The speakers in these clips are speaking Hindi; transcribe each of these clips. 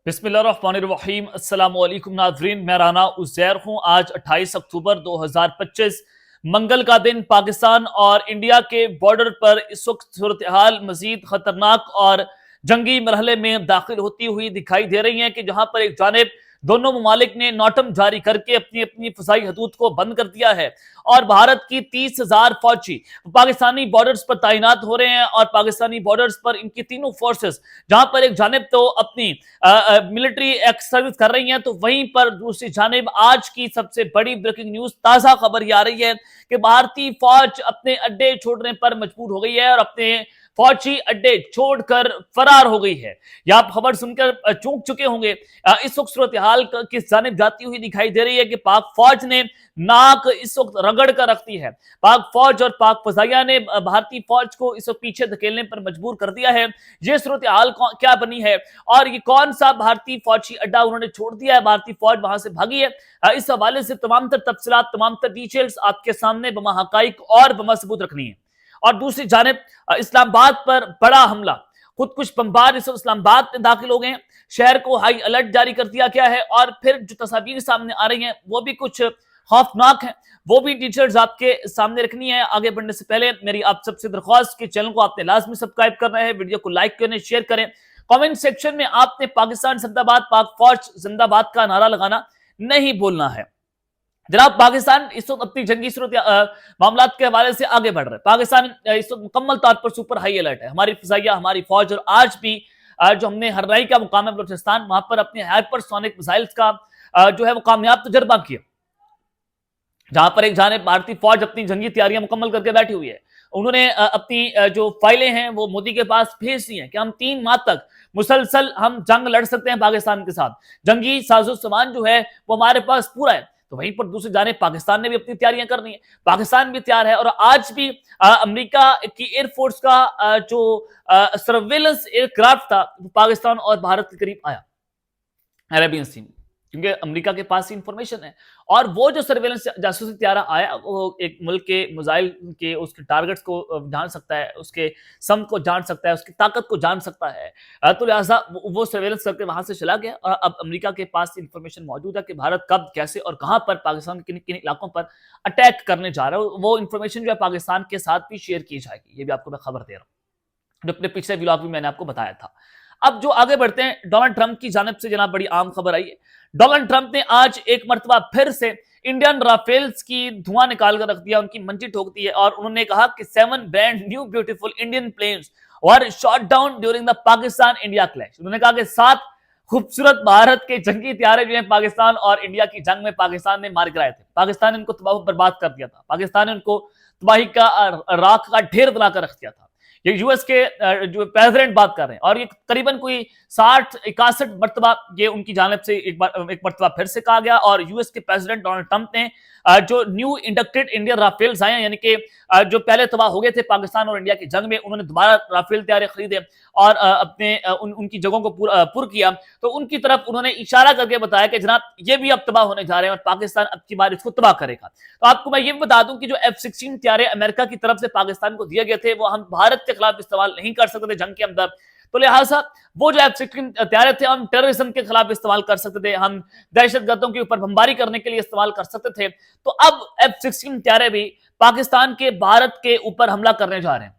बिस्मिल्लाहिर्रहमानिर्रहीम अस्सलाम वालेकुम नाज़रीन, मैं राना उज़ैर हूँ। आज 28 अक्टूबर 2025 मंगल का दिन। पाकिस्तान और इंडिया के बॉर्डर पर इस वक्त सूरत हाल मजीद खतरनाक और जंगी मरहले में दाखिल होती हुई दिखाई दे रही है कि जहां पर एक जानिब दोनों ममालिक ने नोटम जारी करके अपनी अपनी फसाई हदूद को बंद कर दिया है और भारत की 30,000 फौजी पाकिस्तानी बॉर्डर्स पर तैनात हो रहे हैं और पाकिस्तानी बॉर्डर्स पर इनकी तीनों फोर्सेस जहां पर एक जानिब तो अपनी मिलिट्री सर्विस कर रही हैं, तो वहीं पर दूसरी जानिब आज की सबसे बड़ी ब्रेकिंग न्यूज, ताजा खबर ये आ रही है कि भारतीय फौज अपने अड्डे छोड़ने पर मजबूर हो गई है और अपने फौजी अड्डे छोड़कर फरार हो गई है। यह आप खबर सुनकर चूक चुके होंगे। इस वक्त सूरत हाल किस जानिब जाती हुई दिखाई दे रही है कि पाक फौज ने नाक इस वक्त रगड़ कर रखती है। पाक फौज और पाक फजाइया ने भारतीय फौज को इस वक्त पीछे धकेलने पर मजबूर कर दिया है। यह सूरत हाल क्या बनी है और ये कौन सा भारतीय फौजी अड्डा उन्होंने छोड़ दिया है, भारतीय फौज वहां से भागी है, इस हवाले से तमाम तर तफसीलात, तमाम तर डिटेल्स आपके सामने बमा हकाइक और बमा सबूत रखनी है। और दूसरी जानिब इस्लामाबाद पर बड़ा हमला, खुद कुछ बमबार इस इस्लामाबाद में दाखिल हो गए हैं, शहर को हाई अलर्ट जारी कर दिया गया है और फिर जो तस्वीर सामने आ रही हैं वो भी कुछ खौफनाक है। वो भी डिटेल्स आपके सामने रखनी है। आगे बढ़ने से पहले मेरी आप सबसे दरख्वास्त कि चैनल को आपने लाजमी सब्सक्राइब करना है, वीडियो को लाइक करें, शेयर करें, कमेंट सेक्शन में आपने पाकिस्तान जिंदाबाद, पाक फौज जिंदाबाद का नारा लगाना नहीं भूलना है। जनाब, पाकिस्तान इस वक्त अपनी जंगी सूरत मामलात के हवाले से आगे बढ़ रहा है। पाकिस्तान इस वक्त मुकम्मल तौर पर सुपर हाई अलर्ट है। हमारी फिजाइया, हमारी फौज, और आज भी जो हमने हर्राई का मुकाम है बलूचिस्तान, वहां पर अपने हाइपरसोनिक मिसाइल्स का जो है वो कामयाब तजर्बा किया, जहां पर एक जानिब भारतीय फौज अपनी जंगी तैयारियां मुकम्मल करके बैठी हुई है। उन्होंने अपनी जो फाइलें हैं वो मोदी के पास भेज दी हैं कि हम 3 माह तक मुसलसल हम जंग लड़ सकते हैं पाकिस्तान के साथ, जंगी साजो सामान जो है वो हमारे पास पूरा है। तो वहीं पर दूसरी जानिब पाकिस्तान ने भी अपनी तैयारियां करनी है, पाकिस्तान भी तैयार है। और आज भी अमेरिका की एयरफोर्स का जो सर्वेलेंस एयरक्राफ्ट था वो पाकिस्तान और भारत के करीब आया, अरेबियन सी में, क्योंकि अमेरिका के पास इंफॉर्मेशन है। और वो जो सर्वेलेंस जासूसी त्यारा आया वो एक मुल्क के मिसाइल के उसके टारगेट्स को जान सकता है, उसके सम को जान सकता है, उसकी ताकत को जान सकता है। तो लिहाजा वो सर्वेलेंस करके वहां से चला गया और अब अमेरिका के पास इंफॉर्मेशन मौजूद है कि भारत कब, कैसे और कहां पर पाकिस्तान के किन किन इलाकों पर अटैक करने जा रहा है। वो इंफॉर्मेशन जो है पाकिस्तान के साथ भी शेयर की जाएगी, ये भी आपको मैं खबर दे रहा हूँ, जो अपने पिछले व्लॉग में मैंने आपको बताया था। अब जो आगे बढ़ते हैं, डोनाल्ड ट्रंप की जानिब से जनाब बड़ी आम खबर आई है। डोनाल्ड ट्रंप ने आज एक मर्तबा फिर से इंडियन राफेल्स की धुआं निकाल कर रख दिया, उनकी मंजी ठोक दी है और उन्होंने कहा कि 7 brand new beautiful Indian plains were shot down during the Pakistan India clash. उन्होंने कहा कि 7 खूबसूरत भारत के जंगी हथियार जो है पाकिस्तान और इंडिया की जंग में पाकिस्तान ने मार गिराए थे। पाकिस्तान ने उनको तबाह बर्बाद कर दिया था, पाकिस्तान ने उनको तबाही का राख का ढेर बनाकर रख दिया था। ये यूएस के जो प्रेसिडेंट बात कर रहे हैं और ये करीबन कोई 60-61 मरतबा ये उनकी जानिब से एक मरतबा फिर से कहा गया। और यूएस के प्रेसिडेंट डोनाल्ड ट्रंप ने जो न्यू इंडक्टेड इंडियन राफेल्स आए हैं, यानी कि जो पहले तबाह हो गए थे पाकिस्तान और इंडिया की जंग में, उन्होंने दोबारा राफेल तैयारे खरीदे और अपने उनकी जगहों को पुर किया। तो उनकी तरफ उन्होंने इशारा करके बताया कि जनाब ये भी अब तबाह होने जा रहे हैं और पाकिस्तान अब की बार इसको तबाह करेगा। तो आपको मैं ये भी बता दूं कि जो F-16 तैयारे अमेरिका की तरफ से पाकिस्तान को दिए गए थे वो हम भारत के खिलाफ इस्तेमाल नहीं कर सकते थे जंग के अंदर। तो लिहाजा वो जो F-16 तैयारे थे हम टेररिज्म के खिलाफ इस्तेमाल कर सकते थे, हम दहशतगर्दों के ऊपर बमबारी करने के लिए इस्तेमाल कर सकते थे। तो अब F-16 तैयारे भी पाकिस्तान के भारत के ऊपर हमला करने जा रहे हैं।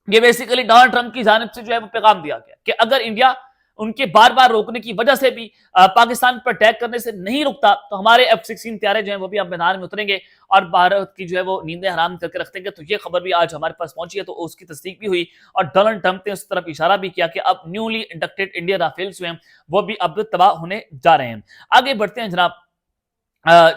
ये बेसिकली डोनाल्ड ट्रंप की जानिब से जो है वो पैगाम दिया गया कि अगर इंडिया उनके बार बार रोकने की वजह से भी पाकिस्तान पर अटैक करने से नहीं रुकता तो हमारे F-16 तैयारे जो हैं वो भी अब मैदान में उतरेंगे और भारत की जो है वो नींदें हराम करके रख देंगे। तो ये खबर भी आज हमारे पास पहुंची है, तो उसकी तस्दीक भी हुई और डोनाल्ड ट्रंप ने उस तरफ इशारा भी किया कि अब न्यूली इंडक्टेड इंडियन राफेल्स जो हैं वो भी अब तबाह होने जा रहे हैं। आगे बढ़ते हैं जनाब,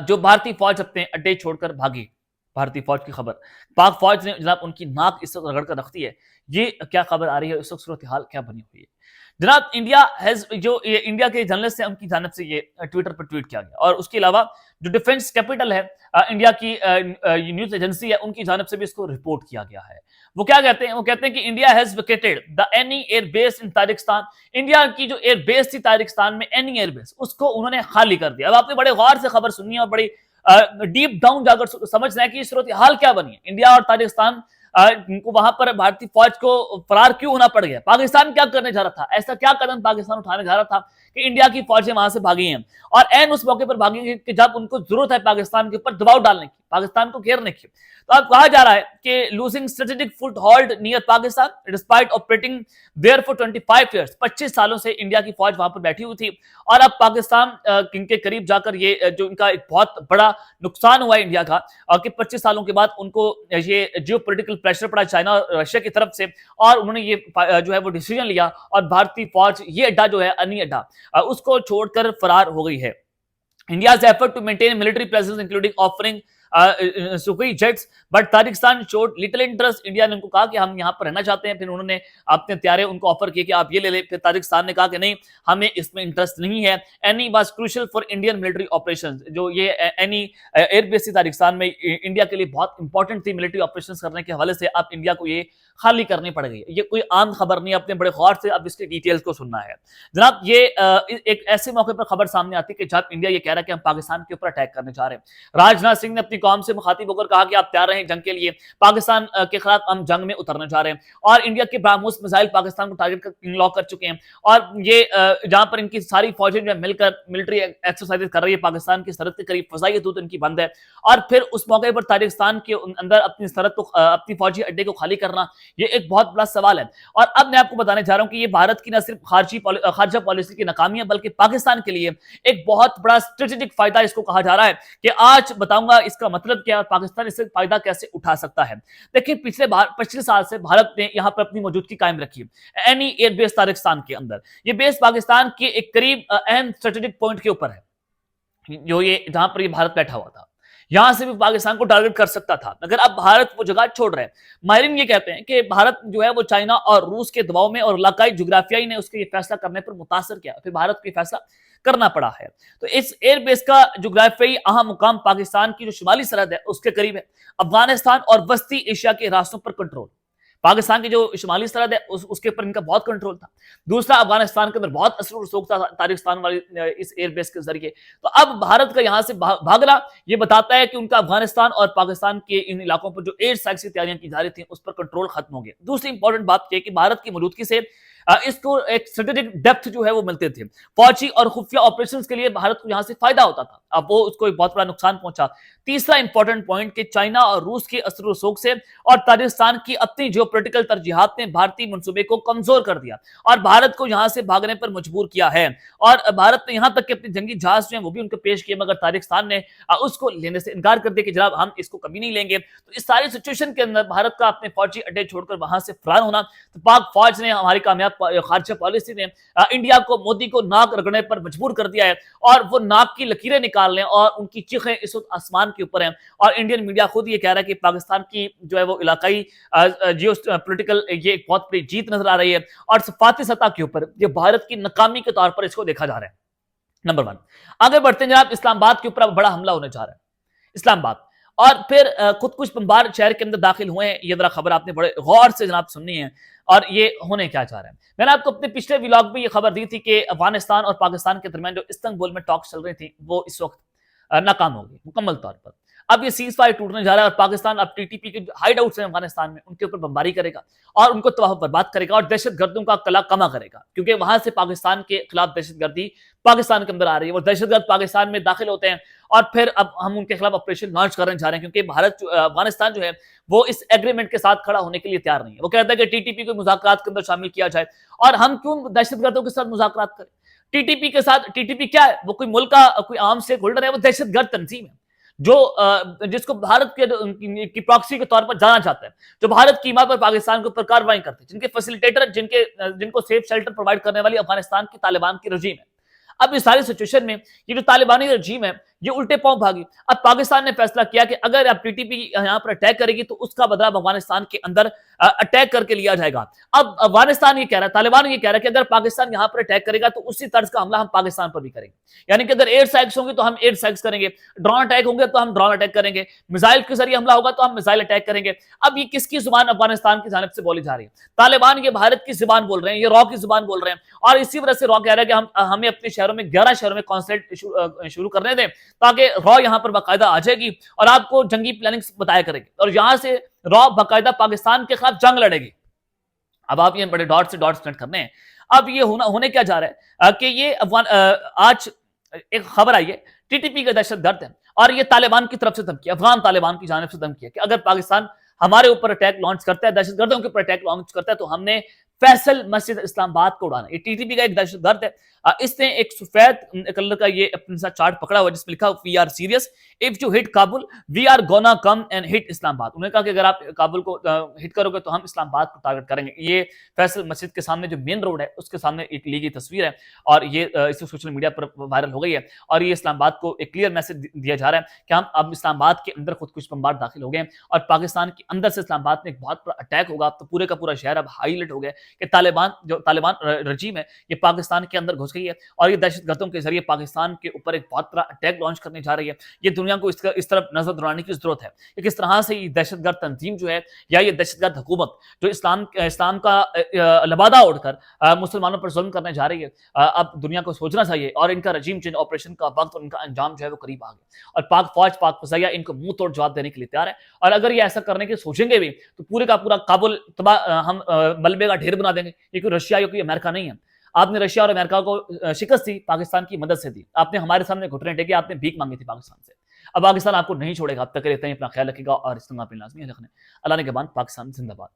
जो भारतीय फौज अपने अड्डे छोड़कर भागी, भारतीय फौज की खबर, पाक फौज ने जनाब उनकी नाक इस वक्त रगड़ कर रखती है। ये क्या खबर आ रही है, इस वक्त सूरत हाल क्या बनी हुई है जनाब? इंडिया हैज, जो इंडिया के जर्नलिस्ट हैं उनकी जानिब से ये ट्विटर पर ट्वीट किया गया और उसके अलावा जो डिफेंस कैपिटल है इंडिया की न्यूज एजेंसी है उनकी जानिब से भी इसको रिपोर्ट किया गया है। वो क्या कहते हैं? वो कहते हैं कि India has vacated the any air base in Tajikistan. India की जो एयर बेस थी ताजिकिस्तान में, एनी एयर बेस, उसको उन्होंने खाली कर दिया। अब आपने बड़े गौर से खबर सुननी है और बड़ी डीप डाउन जाकर समझना है कि सूरत हाल क्या बनी है। इंडिया और ताजिकिस्तान उनको वहां पर भारतीय फौज को फरार क्यों होना पड़ गया, पाकिस्तान क्या करने जा रहा था, ऐसा क्या कदम पाकिस्तान उठाने जा रहा था कि इंडिया की फौजें वहां से भागी हैं। और एन उस मौके पर भागी कि जब उनको जरूरत है पाकिस्तान के ऊपर दबाव डालने की, पाकिस्तान को घेरने की। तो अब कहा जा रहा है कि losing strategic foothold near Pakistan despite operating there for 25 years, 25 सालों से इंडिया की फौज वहां पर बैठी हुई थी। और अब पाकिस्तान इनके करीब जाकर ये जो इनका एक बहुत बड़ा नुकसान हुआ है इंडिया का, कि 25 सालों के बाद उनको ये जियो पोलिटिकल प्रेशर पड़ा चाइना और रशिया की तरफ से, और उन्होंने ये जो है वो डिसीजन लिया और भारतीय फौज ये अड्डा जो है अनी अड्डा उसको छोड़कर फरार हो गई है। India's effort to maintain military presence, including offering Sukhoi jets, but Tajikistan showed little interest. India ने उनको कहा कि हम यहाँ पर रहना चाहते हैं, फिर उन्होंने अपने त्यारे उनको ऑफर किए कि आप ये ले ले, फिर ताजिकिस्तान ने कहा कि नहीं हमें इसमें इंटरेस्ट नहीं है। Any was crucial for Indian military operations, जो ये एनी एयरबेस थी ताजिकिस्तान में इंडिया के लिए बहुत इंपॉर्टेंट थी मिलिट्री ऑपरेशंस करने के हवाले से, अब इंडिया को ये खाली करनी पड़ गई। ये कोई आम खबर नहीं है, अपने बड़े गौर से अब इसके डिटेल्स को सुनना है जनाब। ये एक ऐसे मौके पर खबर सामने आती है कि जब इंडिया ये कह रहा है कि हम पाकिस्तान के ऊपर अटैक करने जा रहे हैं। राजनाथ सिंह ने अपनी कौम से मुखातिब होकर कहा कि आप तैयार रहें जंग के लिए, पाकिस्तान के खिलाफ हम जंग में उतरने जा रहे हैं। और इंडिया के ब्रह्मोस मिसाइल पाकिस्तान को टारगेट कर लॉक कर चुके हैं। और ये जहां पर इनकी सारी फौजें जो मिलकर मिलिट्री एक्सरसाइज कर रही है, पाकिस्तान की सरहद के करीब फजाई हदूद इनकी बंद है। और फिर उस मौके पर ताजिकिस्तान के अंदर अपनी सरहद को अपनी फौजी अड्डे को खाली करना, ये एक बहुत बड़ा सवाल है। और अब मैं आपको बताने जा रहा हूं कि ये भारत की न सिर्फ खारजा पॉलिसी की नाकामी है, बल्कि पाकिस्तान के लिए एक बहुत बड़ा स्ट्रेटेजिक फायदा इसको कहा जा रहा है कि आज बताऊंगा इसका मतलब क्या है, पाकिस्तान इससे फायदा कैसे उठा सकता है। देखिए पिछले 25 साल से भारत ने यहां पर अपनी मौजूदगी कायम रखी है एनी एयरबेस ताजिकिस्तान के अंदर। ये बेस पाकिस्तान के एक करीब अहम स्ट्रेटेजिक पॉइंट के ऊपर है, जो ये जहां पर ये भारत बैठा हुआ था, यहां से भी पाकिस्तान को टारगेट कर सकता था, मगर अब भारत वो जगह छोड़ रहे हैं। माहिरीन ये कहते हैं कि भारत जो है वो चाइना और रूस के दबाव में और इलाकाई जुग्राफियाई ने उसके ये फैसला करने पर मुतासर किया, फिर भारत को फैसला करना पड़ा है। तो इस एयरबेस का जुग्राफियाई अहम मुकाम पाकिस्तान की जो शुमाली सरहद है उसके करीब है। अफगानिस्तान और वस्ती एशिया के रास्तों पर कंट्रोल, पाकिस्तान की जो शुमाली सरहद है उसके ऊपर इनका बहुत कंट्रोल था। दूसरा, अफगानिस्तान के अंदर बहुत असर रसूख था ताजिकिस्तान वाली इस एयरबेस के जरिए। तो अब भारत का यहां से भागना ये बताता है कि उनका अफगानिस्तान और पाकिस्तान के इन इलाकों पर जो एयर स्ट्राइक्स की तैयारियां की जा रही थी उस पर कंट्रोल खत्म हो गया। दूसरी इंपॉर्टेंट बात यह कि भारत की मौजूदगी से इसको एक स्ट्रेटेजिक डेप्थ जो है वो मिलते थे। फौजी और खुफिया ऑपरेशंस के लिए भारत को यहां से फायदा होता था, अब वो उसको एक बहुत बड़ा नुकसान पहुंचा। तीसरा इंपॉर्टेंट पॉइंट कि चाइना और रूस के असर रसूख से और ताजिकिस्तान की अपनी जियोपॉलिटिकल तरजीहात ने भारतीय मंसूबे को कमजोर कर दिया और भारत को यहां से भागने पर मजबूर किया है। और भारत ने यहां तक कि अपने जंगी जहाज जो है वो भी उनको पेश किए, मगर ताजिकिस्तान ने उसको लेने से इनकार कर दिया कि जनाब हम इसको कभी नहीं लेंगे। तो इस सारी सिचुएशन के अंदर भारत का अपने फौजी अड्डे छोड़कर वहां से फरार होना, तो पाक फौज ने, हमारी कामयाब खारजा पॉलिसी ने इंडिया को, मोदी को नाक रगड़ने पर मजबूर कर दिया है और वो नाक की लकीरें निकालने और उनकी चीखें इस वक्त आसमान के ऊपर हैं। और इंडियन मीडिया खुद ये कह रहा है कि पाकिस्तान की जो है वो इलाकाई जियो पोलिटिकल ये एक बहुत बड़ी जीत नजर आ रही है और सफाती सतह के ऊपर ये भारत की नाकामी के तौर पर इसको देखा जा रहा है। नंबर 1 आगे बढ़ते हैं जनाब, इस्लामाबाद के ऊपर बड़ा हमला होने जा रहा है। इस्लामाबाद और फिर खुद कुछ बमबार शहर के अंदर दाखिल हुए हैं। ये जरा खबर आपने बड़े गौर से जनाब सुननी है और ये होने क्या जा रहा है। मैंने आपको अपने पिछले व्लॉग में ये खबर दी थी कि अफगानिस्तान और पाकिस्तान के दरमियान जो इस्तांबुल में टॉक्स चल रही थी वो इस वक्त नाकाम हो गई मुकम्मल तौर पर। अब ये सीज फायर टूटने जा रहा है और पाकिस्तान अब टीटीपी के हाइड आउट्स हैं अफगानिस्तान में, उनके ऊपर बमबारी करेगा और उनको तबाह बर्बाद करेगा और दहशतगर्दों का कला कमा करेगा, क्योंकि वहां से पाकिस्तान के खिलाफ दहशतगर्दी पाकिस्तान के अंदर आ रही है और दहशतगर्द पाकिस्तान में दाखिल होते हैं और फिर अब हम उनके खिलाफ ऑपरेशन लॉन्च करने जा रहे हैं, क्योंकि अफगानिस्तान जो है वो इस एग्रीमेंट के साथ खड़ा होने के लिए तैयार नहीं है। वो कहता है कि टीटीपी को मुज़ाकरात के अंदर शामिल किया जाए और हम क्यों दहशतगर्दों के साथ मुज़ाकरात करें। टीटीपी के साथ, टीटीपी क्या है, वो कोई मुल्क का कोई आर्म स्टेक होल्डर है, वो दहशतगर्द तंजीम है जो जिसको भारत के की प्रॉक्सी के तौर पर जाना जाता है, जो भारत की ईमा पर पाकिस्तान के ऊपर कार्रवाई करते हैं, जिनके फैसिलिटेटर, जिनको सेफ शेल्टर प्रोवाइड करने वाली अफगानिस्तान की तालिबान की रजीम है। अब इस सारी सिचुएशन में ये जो तालिबानी रजीम है ये उल्टे पांव भागी। अब पाकिस्तान ने फैसला किया कि अगर अब टीटीपी यहां पर अटैक करेगी तो उसका बदला अफगानिस्तान के अंदर अटैक करके लिया जाएगा। अब अफगानिस्तान ये कह रहा है, तालिबान ये कह रहा है कि अगर पाकिस्तान यहां पर अटैक करेगा तो उसी तर्ज का हमला हम पाकिस्तान पर भी करेंगे, यानी कि अगर एयर स्ट्राइक्स होंगी तो हम एयर स्ट्राइक्स करेंगे, ड्रोन अटैक होंगे तो हम ड्रोन अटैक करेंगे, मिसाइल के जरिए हमला होगा तो हम मिसाइल अटैक करेंगे। अब ये किसकी जुबान अफगानिस्तान की जानिब से बोली जा रही है? तालिबान ये भारत की जुबान बोल रहे हैं, ये रॉ की जुबान बोल रहे हैं और इसी वजह से रॉ कह रहा है कि हमें अपने शहरों में 11 शहरों में कॉन्सुलेट शुरू करने दें ताकि रॉ यहां पर बाकायदा आ जाएगी और आपको जंगी प्लानिंग बताया करेंगे और यहां से रॉ बाकायदा पाकिस्तान के खिलाफ जंग लड़ेगी। अब आप ये बड़े डॉट से डॉट्स कनेक्ट करने हैं। अब ये होने क्या जा रहा है कि ये आज एक खबर आई है, टीटीपी का दहशतगर्द है और ये तालिबान की तरफ से धमकी, अफगान तालिबान की जानिब से धमकी है कि अगर पाकिस्तान हमारे ऊपर अटैक लॉन्च करता है, दहशतगर्दों के ऊपर अटैक लॉन्च करता है, तो हमने फैसल मस्जिद इस्लामाबाद को उड़ाना। ये टीटीपी का एक दहशतगर्द है। इसने एक सफेद कलर का ये अपने साथ चार्ट पकड़ा हुआ जिसमें लिखा we are serious, if you hit Kabul we are gonna come and hit Islamabad. उन्होंने कहा कि अगर आप काबुल को हिट करोगे तो हम इस्लामाबाद को टारगेट करेंगे। ये फैसल मस्जिद के सामने जो मेन रोड है उसके सामने एक ली गई तस्वीर है और ये इस सोशल मीडिया पर वायरल हो गई है और ये इस्लामाबाद को एक क्लियर मैसेज दिया जा रहा है कि हम अब इस्लामाबाद के अंदर खुद कुछ बम्बार दाखिल हो गए हैं और पाकिस्तान के अंदर से इस्लामाबाद में एक बहुत बड़ा अटैक होगा। तो पूरे का पूरा शहर अब हाईलाइट हो गया कि तालिबान रजीम है ये पाकिस्तान के अंदर घुस गई है और ये दहशतगर्दों के जरिए पाकिस्तान के ऊपर एक बहुत बड़ा अटैक लॉन्च करने जा रही है। ये दुनिया को इस तरफ नजर दौड़ाने की जरूरत है कि किस तरह से ये दहशतगर्द तंजीम जो है या ये दहशतगर्द हुकूमत जो इस्लाम का लबादा उड़कर मुसलमानों पर जुल्म करने जा रही है, अब दुनिया को सोचना चाहिए और इनका रजीम चेंज ऑपरेशन का वक्त और इनका अंजाम जो है वो करीब आ गया और पाक फौज पाक फजाइया इनको मुंह तोड़ जवाब देने के लिए तैयार है। और अगर ये ऐसा करने की सोचेंगे भी तो पूरे का पूरा काबुल हम मलबे का ढेर बना देंगे। ये कोई रशिया या कोई अमेरिका नहीं है। आपने रशिया और अमेरिका को शिकस्त दी, पाकिस्तान की मदद से दी। आपने हमारे सामने घुटने टेके, आपने भीख मांगी थी पाकिस्तान से। अब पाकिस्तान आपको नहीं छोड़ेगा। अब तक रहते हैं, अपना ख्याल रखेगा और इस्तेमाल लाजमी रखने। अल्लाह ने के बाद पाकिस्तान जिंदाबाद।